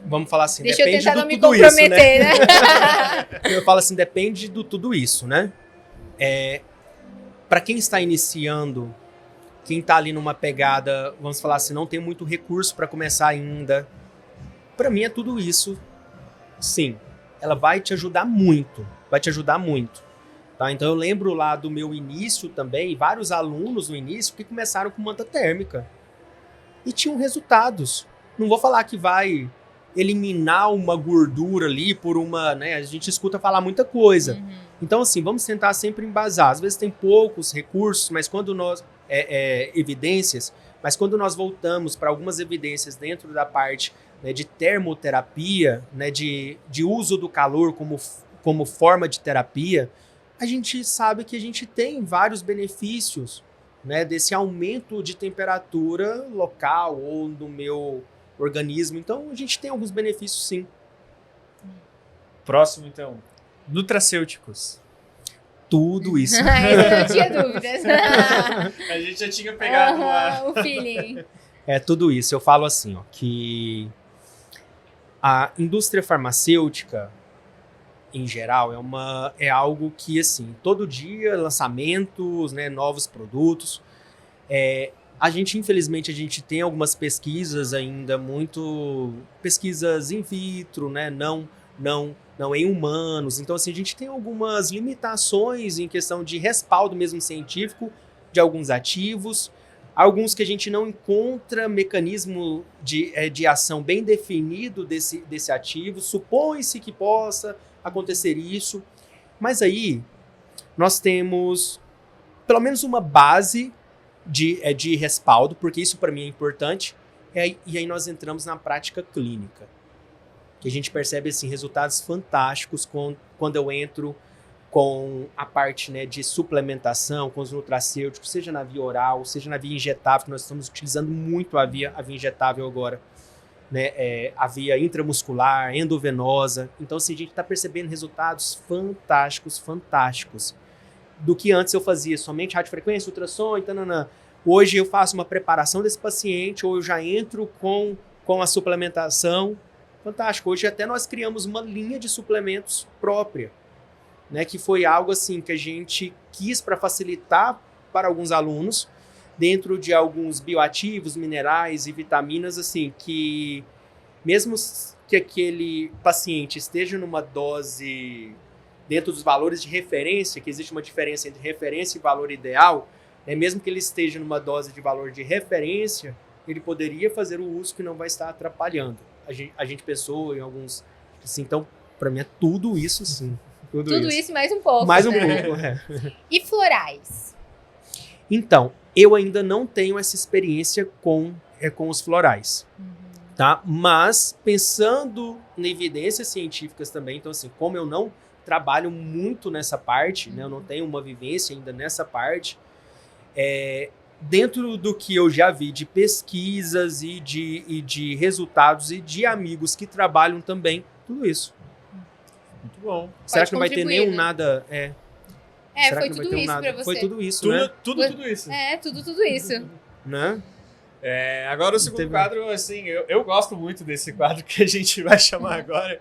Vamos falar assim, Deixa eu depende tentar do não me tudo isso, né? comprometer, né? Eu falo assim, depende do tudo isso, né? Para quem está iniciando, quem está ali numa pegada, vamos falar assim, não tem muito recurso para começar ainda. Para mim é tudo isso. Sim, ela vai te ajudar muito, Tá? Então eu lembro lá do meu início também, vários alunos no início que começaram com manta térmica e tinham resultados. Não vou falar que vai eliminar uma gordura ali por uma, né? A gente escuta falar muita coisa. Uhum. Então, assim, vamos tentar sempre embasar. Às vezes tem poucos recursos, mas quando nós... evidências, mas quando nós voltamos para algumas evidências dentro da parte, né, de termoterapia, né, de uso do calor como forma de terapia, a gente sabe que a gente tem vários benefícios, né, desse aumento de temperatura local ou no meu organismo. Então, a gente tem alguns benefícios, sim. Próximo, então. Nutracêuticos. Tudo isso. Isso eu não tinha dúvidas. A gente já tinha pegado Aham, o feeling. É tudo isso. Eu falo assim, ó, que a indústria farmacêutica, em geral, é algo que, assim, todo dia, lançamentos, né, novos produtos. Infelizmente, a gente tem algumas pesquisas ainda pesquisas in vitro, né, não em humanos. Então, assim, a gente tem algumas limitações em questão de respaldo mesmo científico de alguns ativos, alguns que a gente não encontra mecanismo de ação bem definido desse ativo. Supõe-se que possa acontecer isso, mas aí nós temos pelo menos uma base de respaldo, porque isso para mim é importante, e aí nós entramos na prática clínica, que a gente percebe assim, resultados fantásticos quando eu entro com a parte, né, de suplementação, com os nutracêuticos, seja na via oral, seja na via injetável, que nós estamos utilizando muito a via injetável agora, né, a via intramuscular, endovenosa. Então, assim, a gente está percebendo resultados fantásticos, do que antes eu fazia somente radiofrequência, ultrassom e tananã. Hoje eu faço uma preparação desse paciente, ou eu já entro com a suplementação. Fantástico. Hoje até nós criamos uma linha de suplementos própria, né, que foi algo assim que a gente quis para facilitar para alguns alunos, dentro de alguns bioativos, minerais e vitaminas, assim, que mesmo que aquele paciente esteja numa dose dentro dos valores de referência, que existe uma diferença entre referência e valor ideal, né, mesmo que ele esteja numa dose de valor de referência, ele poderia fazer o uso que não vai estar atrapalhando. A gente pensou em alguns... Assim, então, para mim é tudo isso, sim. Tudo isso e mais um pouco. Mais um né? pouco, E florais? Então, eu ainda não tenho essa experiência com os florais, tá? Mas, pensando em evidências científicas também, então assim, como eu não trabalho muito nessa parte, né? Eu não tenho uma vivência ainda nessa parte, dentro do que eu já vi de pesquisas e de resultados e de amigos que trabalham também, tudo isso. Muito bom. Será que não vai ter contribuir, nenhum né? nada... Será Foi que não vai tudo ter um isso nada? pra você. Foi tudo isso, Tudo, né? tudo isso. Tudo isso. Né? Agora o segundo quadro, assim, eu gosto muito desse quadro que a gente vai chamar agora,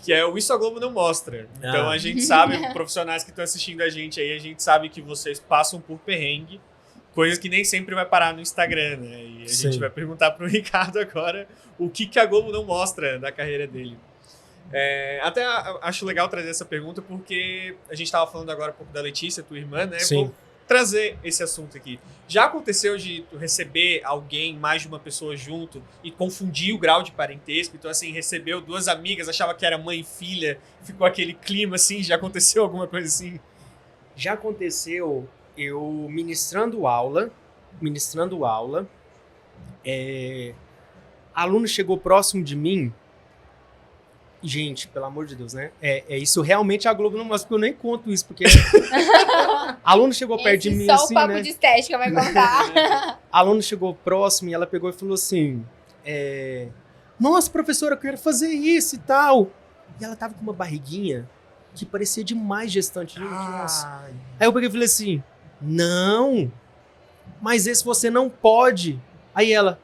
que é o Isso a Globo Não Mostra. Então a gente sabe, profissionais que estão assistindo a gente aí, a gente sabe que vocês passam por perrengue, coisas que nem sempre vai parar no Instagram, né? E a gente vai perguntar pro Ricardo agora o que a Globo não mostra da carreira dele. Até acho legal trazer essa pergunta porque a gente estava falando agora um pouco da Letícia, tua irmã, né? Sim. Vou trazer esse assunto aqui. Já aconteceu de tu receber alguém, mais de uma pessoa junto, e confundir o grau de parentesco? Então, assim, recebeu duas amigas, achava que era mãe e filha, ficou aquele clima assim, já aconteceu alguma coisa assim? Já aconteceu eu ministrando aula, ministrando aula, aluno chegou próximo de mim. Gente, pelo amor de Deus, né? Isso realmente a Globo não mostra, porque eu nem conto isso, porque aluno chegou perto de mim, só assim, o papo né? de estética vai contar. Aluno chegou próximo e ela pegou e falou assim, nossa, professora, eu quero fazer isso e tal. E ela tava com uma barriguinha que parecia demais gestante. Gente, nossa. Aí eu peguei e falei assim, não, mas esse você não pode. Aí ela,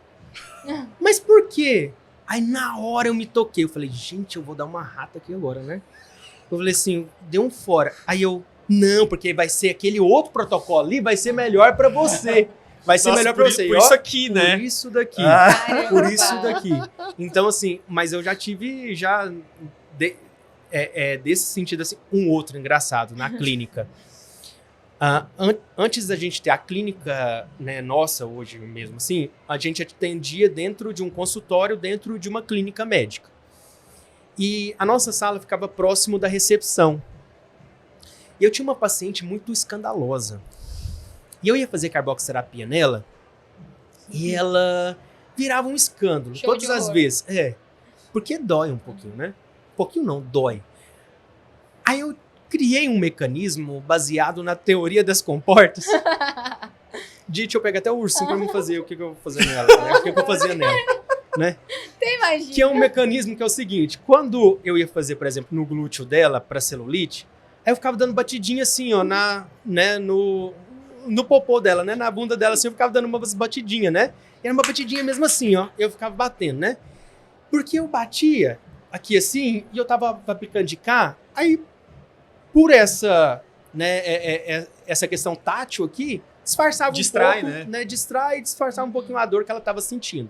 mas por quê? Aí na hora eu me toquei, eu falei, gente, eu vou dar uma rata aqui agora, né? Eu falei assim, deu um fora. Aí eu, não, porque vai ser aquele outro protocolo ali, vai ser melhor pra você. Vai ser melhor pra você. Por isso aqui, né? Por isso daqui. Caramba. Por isso daqui. Então, assim, mas eu já tive, desse sentido, assim, um outro engraçado na clínica. Antes da gente ter a clínica, né, nossa, hoje mesmo, assim, a gente atendia dentro de um consultório, dentro de uma clínica médica. E a nossa sala ficava próximo da recepção. E eu tinha uma paciente muito escandalosa. E eu ia fazer carboxiterapia nela, e ela virava um escândalo, Show todas de as horror. vezes. Porque dói um pouquinho, né? Um pouquinho não, dói. Aí eu criei um mecanismo baseado na teoria das comportas. Deixa eu pegar até o ursinho pra me fazer o que eu vou fazer nela. Né? O que eu fazia nela. Né? Você imagina? Que é um mecanismo que é o seguinte. Quando eu ia fazer, por exemplo, no glúteo dela, pra celulite, aí eu ficava dando batidinha assim, ó, no popô dela, né? Na bunda dela, assim, eu ficava dando umas batidinhas, né? E era uma batidinha mesmo assim, ó. Eu ficava batendo, né? Porque eu batia aqui assim, e eu tava aplicando de cá, aí por essa, né, essa questão tátil aqui, disfarçava Distrai, um pouco, né? Distrai e disfarçava um pouquinho a dor que ela tava sentindo.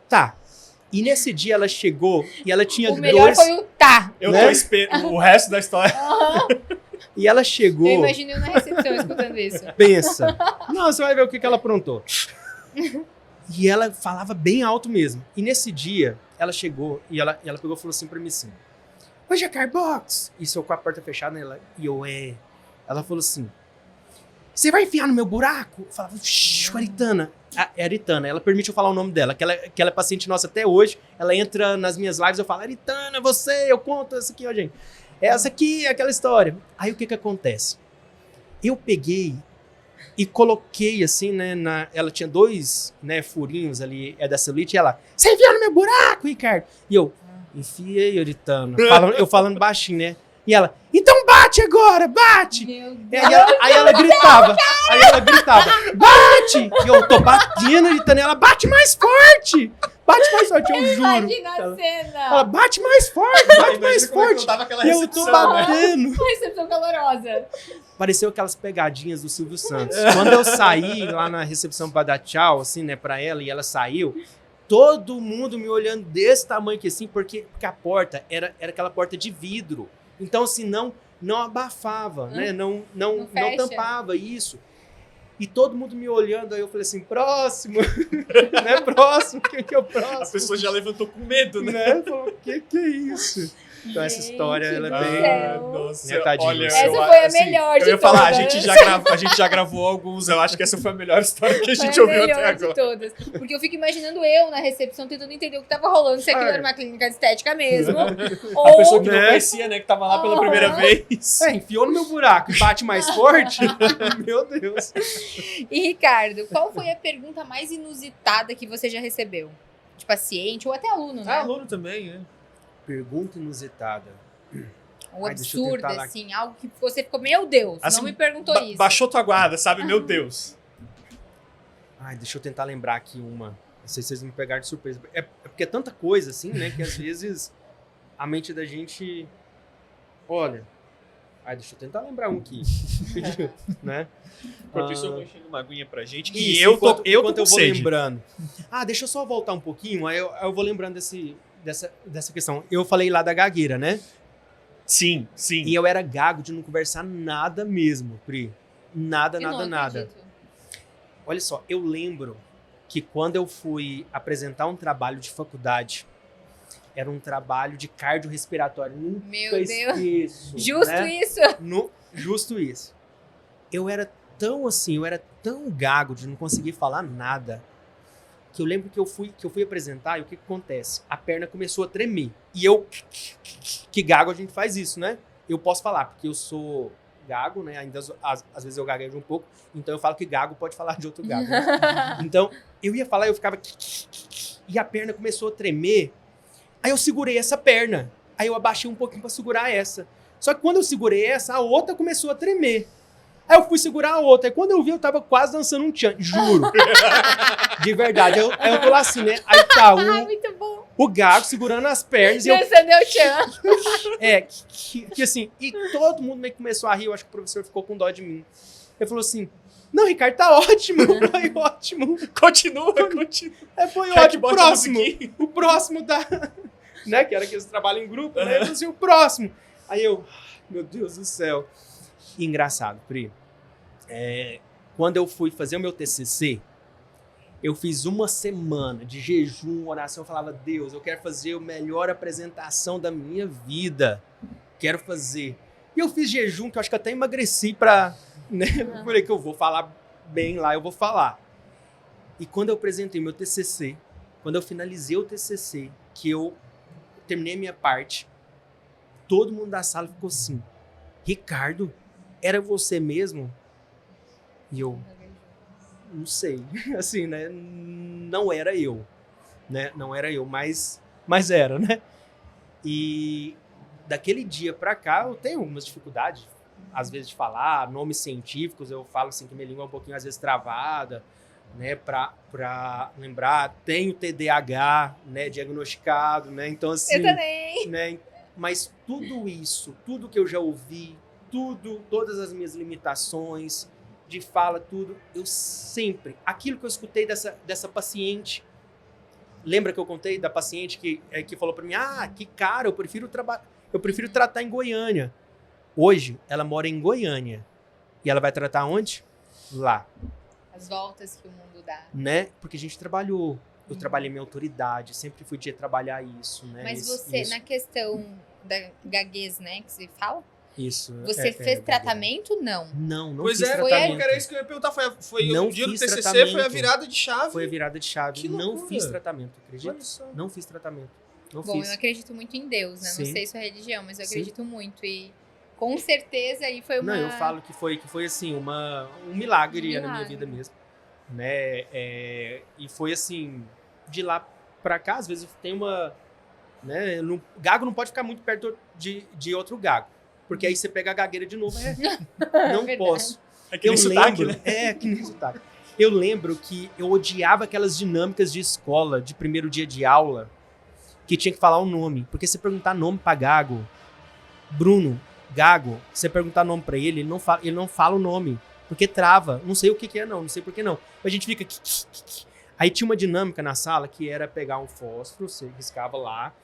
Tá. E nesse dia ela chegou e ela tinha O melhor foi o tá. Eu Né? tô esperando o resto da história. E ela chegou... Eu imagino eu na recepção escutando isso. Pensa. Não, você vai ver o que ela aprontou. E ela falava bem alto mesmo. E nesse dia, ela chegou e ela pegou e falou assim pra mim assim, hoje é Carbox. Isso eu com a porta fechada, né? Ela falou assim, você vai enfiar no meu buraco? Eu falava, Aritana. É Aritana, ela permite eu falar o nome dela, que ela é paciente nossa até hoje. Ela entra nas minhas lives, eu falo, Aritana, você, eu conto essa aqui, ó, gente. Essa aqui é aquela história. Aí o que acontece? Eu peguei e coloquei assim, né, ela tinha 2, né, furinhos ali, da celulite, e ela, você enfiou no meu buraco, Ricardo? E eu, enfiei, Aritana. Eu falando baixinho, né? E ela, então bate agora, bate! Meu E Deus. aí ela gritava, bate! E eu tô batendo, Aritana, e ela, bate mais forte! Bate mais forte, eu juro. Imagina a cena. Ela, bate mais forte, bate mais Imagina como é que forte! eu tava aquela E eu recepção, tô né? batendo. Uma recepção calorosa. Pareceu aquelas pegadinhas do Silvio Santos. Quando eu saí lá na recepção pra dar tchau, assim, né, pra ela, e ela saiu, todo mundo me olhando desse tamanho aqui, assim, porque a porta era aquela porta de vidro. Então, assim, não abafava, né? Não fecha. tampava isso. E todo mundo me olhando, aí eu falei assim, próximo, né? Próximo, quem que é o próximo? A pessoa já levantou com medo, né? Né? Falou, que é isso? Então, essa Gente história, ela do é bem... céu. Nossa, Minha tadinha. olha, Essa eu- foi a assim, melhor eu de ia falar, a todas. gente já gravou alguns, eu acho que essa foi a melhor história que a gente Foi a ouviu até melhor de agora. todas. Porque eu fico imaginando eu na recepção tentando entender o que tava rolando, se aquilo era uma clínica de estética mesmo. A ou pessoa que não Né? conhecia, né, que tava lá pela primeira vez. Enfiou no meu buraco e bate mais forte? Meu Deus. E Ricardo, qual foi a pergunta mais inusitada que você já recebeu? De paciente ou até aluno, né? Ah, aluno também, né? Pergunta inusitada. Ou Ai, deixa eu absurda, tentar lá. assim, algo que você ficou, meu Deus, Assim, não me perguntou isso. Baixou tua guarda, sabe? Meu Deus. Ai, deixa eu tentar lembrar aqui uma. Não sei se vocês me pegaram de surpresa. É porque é tanta coisa, assim, né? Que às vezes a mente da gente... Olha... Ai, deixa eu tentar lembrar um aqui. Né? Enquanto isso, eu vou enchendo uma aguinha pra gente. Isso, E eu tô enquanto com eu vou sede. lembrando. Deixa eu só voltar um pouquinho, aí eu vou lembrando dessa questão. Eu falei lá da gagueira, né? Sim, sim. E eu era gago de não conversar nada mesmo, Pri. Nada, Eu não nada. acredito. Olha só, eu lembro que quando eu fui apresentar um trabalho de faculdade, era um trabalho de cardiorrespiratório. Nunca Meu Deus. esqueço. Justo né? isso? Justo isso. Eu era tão assim, eu era tão gago de não conseguir falar nada, que eu lembro que eu fui apresentar e o que acontece? A perna começou a tremer. E eu, que gago a gente faz isso, né? Eu posso falar, porque eu sou gago, né? Ainda às vezes eu gaguejo um pouco, então eu falo que gago pode falar de outro gago. Né? Então, eu ia falar, eu ficava... E a perna começou a tremer. Aí eu segurei essa perna. Aí eu abaixei um pouquinho pra segurar essa. Só que quando eu segurei essa, a outra começou a tremer. Aí eu fui segurar a outra. Aí quando eu vi, eu tava quase dançando um tchan. Juro. De verdade. Aí eu tô lá assim, né? Aí tá muito bom. o gago segurando as pernas. E eu, Dançando o tchan. que assim... E todo mundo meio que começou a rir. Eu acho que o professor ficou com dó de mim. Ele falou assim... Não, Ricardo, tá ótimo. Foi ótimo. Continua. Foi Quer que ótimo. bote Próximo. a musiquinha? O próximo tá... né? Que era que eles trabalham em grupo, né? Eu falei assim, o próximo. Aí eu... Meu Deus do céu. E engraçado, Pri. Quando eu fui fazer o meu TCC, eu fiz uma semana de jejum, oração. Eu falava, Deus, eu quero fazer a melhor apresentação da minha vida. Quero fazer. E eu fiz jejum, que eu acho que até emagreci pra... Né? Eu falei que eu vou falar bem lá, eu vou falar. E quando eu apresentei meu TCC, quando eu finalizei o TCC, que eu terminei a minha parte, todo mundo da sala ficou assim, Ricardo, era você mesmo? E eu, não sei, assim, né? Não era eu, né? Não era eu, mas era, né? E daquele dia pra cá, eu tenho algumas dificuldades, às vezes, de falar, nomes científicos, eu falo assim que minha língua é um pouquinho, às vezes, travada, né, pra lembrar, tenho TDAH, né, diagnosticado, né, então assim... Eu também. Né, mas tudo isso, tudo que eu já ouvi, todas as minhas limitações de fala, tudo, eu sempre, aquilo que eu escutei dessa paciente, lembra que eu contei da paciente que falou pra mim, que cara, eu prefiro tratar em Goiânia. Hoje, ela mora em Goiânia. E ela vai tratar onde? Lá. As voltas que o mundo dá. Né? Porque a gente trabalhou. Eu trabalhei minha autoridade. Sempre fui de trabalhar isso, né? Mas você, na questão da gaguez, né? Que você fala? Isso. Você fez tratamento? Não. Não Pois fiz é, tratamento. porque era isso que eu ia perguntar. Foi Não o dia do fiz TCC, tratamento. foi a virada de chave. Foi a virada de chave. Que Não loucura. fiz tratamento, acredita? Olha só. Não fiz tratamento. Não Bom, fiz. eu acredito muito em Deus, né? Não Sim. sei sua religião, mas eu Sim. acredito muito. E com certeza aí foi uma... Não, eu falo que foi assim, um milagre na minha vida mesmo. Né? E foi assim, de lá pra cá, às vezes tem uma... Né? Gago não pode ficar muito perto de outro gago. Porque aí você pega a gagueira de novo. Não Verdade. posso. É que nem sotaque, né? Que nem sotaque. Eu lembro que eu odiava aquelas dinâmicas de escola, de primeiro dia de aula, que tinha que falar o nome. Porque você perguntar nome pra gago, Bruno, gago, você perguntar nome pra ele não fala o nome. Porque trava. Não sei o que é, não sei por que não. A gente fica... Aí tinha uma dinâmica na sala que era pegar um fósforo, você riscava lá,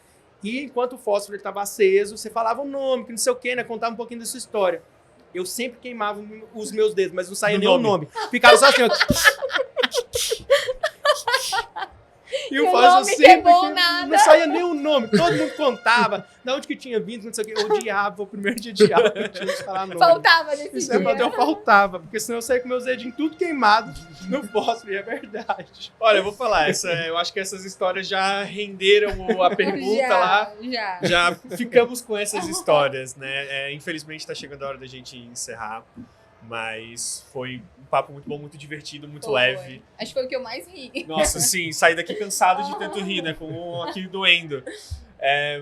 e enquanto o fósforo estava aceso, você falava o nome, que não sei o que, né? Contava um pouquinho da sua história. Eu sempre queimava os meus dedos, mas não saía nem o nome. Ficava só assim, ó. E o fósforo sempre não saía nem o nome. Todo mundo contava de onde que tinha vindo, não sei o que. Eu odiava o primeiro dia de aula, eu tinha que falar nome. Faltava nesse Isso dia. eu faltava, porque senão eu saía com meus dedinhos tudo queimados no fósforo, e é verdade. Olha, eu vou falar, eu acho que essas histórias já renderam a pergunta lá. Já ficamos com essas histórias, né? Infelizmente tá chegando a hora da gente encerrar, mas foi um papo muito bom, muito divertido, muito leve. Acho que foi o que eu mais ri. Nossa, sim, saí daqui cansado de tanto rir, né? Com aqui doendo.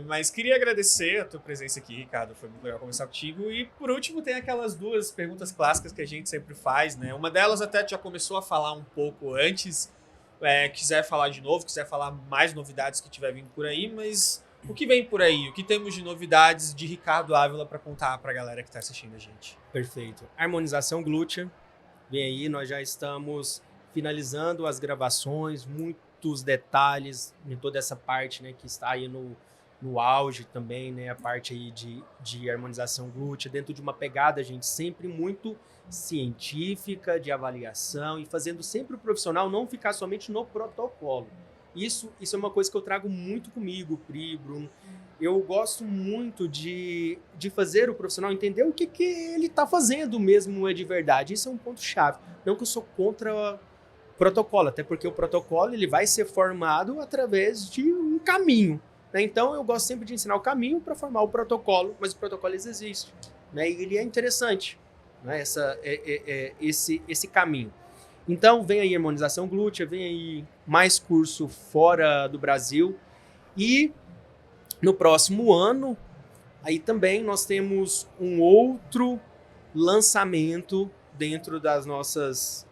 Mas queria agradecer a tua presença aqui, Ricardo. Foi muito legal conversar contigo. E, por último, tem aquelas duas perguntas clássicas que a gente sempre faz, né? Uma delas até já começou a falar um pouco antes. Quiser falar de novo, quiser falar mais novidades que tiver vindo por aí, mas o que vem por aí? O que temos de novidades de Ricardo Ávila para contar para a galera que está assistindo a gente? Perfeito. Harmonização glútea. Vem aí, nós já estamos finalizando as gravações, muitos detalhes em toda essa parte, né, que está aí no auge também, né, a parte aí de harmonização glútea, dentro de uma pegada, gente, sempre muito científica, de avaliação e fazendo sempre o profissional não ficar somente no protocolo. Isso é uma coisa que eu trago muito comigo, Pri, Bruno. eu gosto muito de fazer o profissional entender o que ele está fazendo mesmo de verdade. Isso é um ponto-chave. Não que eu sou contra protocolo, até porque o protocolo ele vai ser formado através de um caminho, né? Então eu gosto sempre de ensinar o caminho para formar o protocolo, mas o protocolo existe, né? E ele é interessante, né? Esse caminho. Então vem aí harmonização glútea, vem aí mais curso fora do Brasil e no próximo ano aí também nós temos um outro lançamento dentro das nossas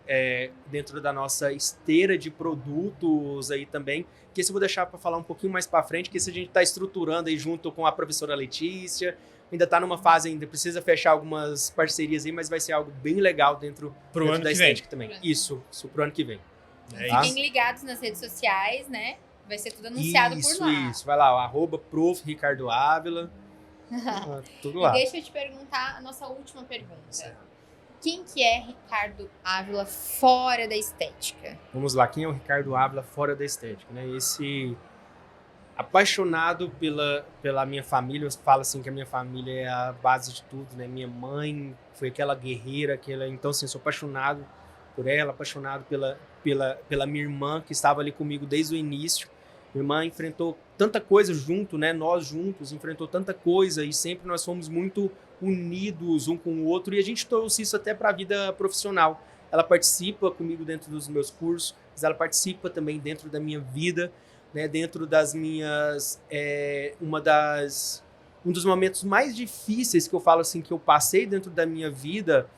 dentro da nossa esteira de produtos aí também, que esse eu vou deixar para falar um pouquinho mais para frente, que esse a gente está estruturando aí junto com a professora Letícia, ainda está numa fase ainda, precisa fechar algumas parcerias aí, mas vai ser algo bem legal dentro ano da que estética vem. também. Isso pro ano que vem. Tá? Fiquem ligados nas redes sociais, né? Vai ser tudo anunciado por lá. Isso, vai lá, Prof. Ricardo Ávila, tudo lá. E deixa eu te perguntar a nossa última pergunta. Quem que é Ricardo Ávila fora da estética? Vamos lá, quem é o Ricardo Ávila fora da estética, né? Esse apaixonado pela minha família, eu falo assim que a minha família é a base de tudo, né? Minha mãe foi aquela guerreira, então assim, sou apaixonado por ela, apaixonado pela minha irmã que estava ali comigo desde o início. Minha irmã enfrentou tanta coisa junto, né? Nós juntos enfrentou tanta coisa e sempre nós fomos muito unidos um com o outro e a gente trouxe isso até para a vida profissional. Ela participa comigo dentro dos meus cursos, mas ela participa também dentro da minha vida, né? Dentro das minhas um dos momentos mais difíceis que eu falo assim que eu passei dentro da minha vida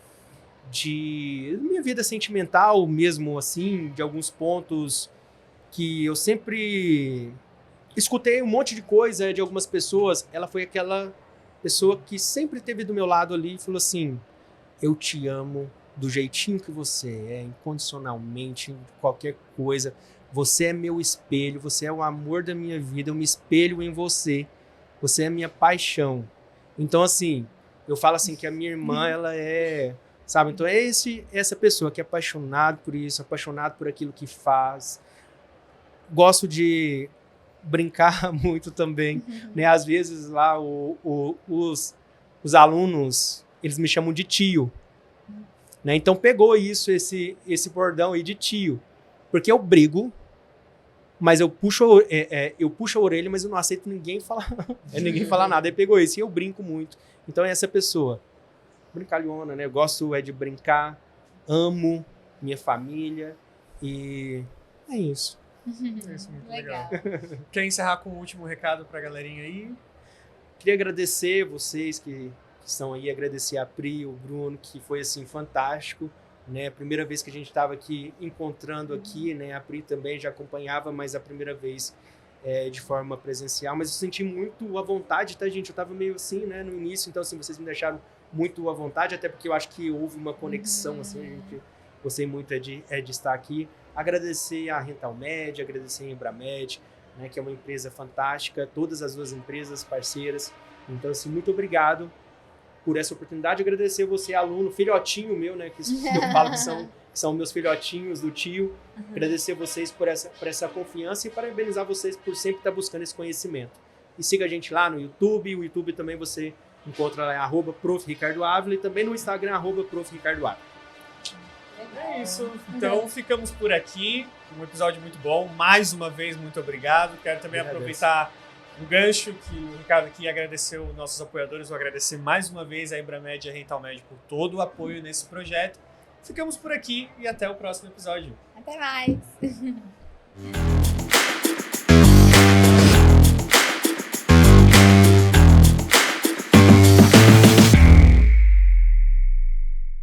sentimental mesmo assim, de alguns pontos que eu sempre escutei um monte de coisa de algumas pessoas. Ela foi aquela pessoa que sempre esteve do meu lado ali e falou assim: eu te amo do jeitinho que você é, incondicionalmente, qualquer coisa. Você é meu espelho, você é o amor da minha vida, eu me espelho em você. Você é minha paixão. Então, assim, eu falo assim que a minha irmã, ela é... Sabe? Então, é essa pessoa que é apaixonado por isso, apaixonado por aquilo que faz. Gosto de brincar muito também, né? Às vezes lá os alunos, eles me chamam de tio, né? Então pegou esse bordão aí de tio, porque eu brigo, mas eu puxo a orelha, mas eu não aceito ninguém falar nada. Aí pegou isso e eu brinco muito. Então é essa pessoa, brincalhona, né? Eu gosto de brincar, amo minha família e é isso. Isso, muito legal. Quer encerrar com o último recado pra galerinha aí? Queria agradecer vocês que estão aí, agradecer a Pri, o Bruno, que foi assim fantástico, né? A primeira vez que a gente estava aqui encontrando aqui, né? A Pri também já acompanhava, mas a primeira vez de forma presencial, mas eu senti muito à vontade, tá, gente? Eu tava meio assim, né, no início, então assim, vocês me deixaram muito à vontade, até porque eu acho que houve uma conexão, assim, a gente gostei muito de estar aqui. Agradecer a Rentalmed, agradecer a Embramed, né, que é uma empresa fantástica, todas as duas empresas parceiras. Então, assim, muito obrigado por essa oportunidade. Agradecer você, aluno, filhotinho meu, né, que eu falo que são meus filhotinhos do tio. Agradecer vocês por essa confiança e parabenizar vocês por sempre estar buscando esse conhecimento. E siga a gente lá no YouTube. O YouTube também você encontra lá, @Prof. Ricardo Ávila, e também no Instagram, @Prof. Ricardo Ávila. É isso. Então ficamos por aqui. Um episódio muito bom. Mais uma vez, muito obrigado. Quero também aproveitar o gancho que o Ricardo aqui agradeceu nossos apoiadores. Vou agradecer mais uma vez a Embramed e a Rentalmed por todo o apoio nesse projeto. Ficamos por aqui e até o próximo episódio. Até mais!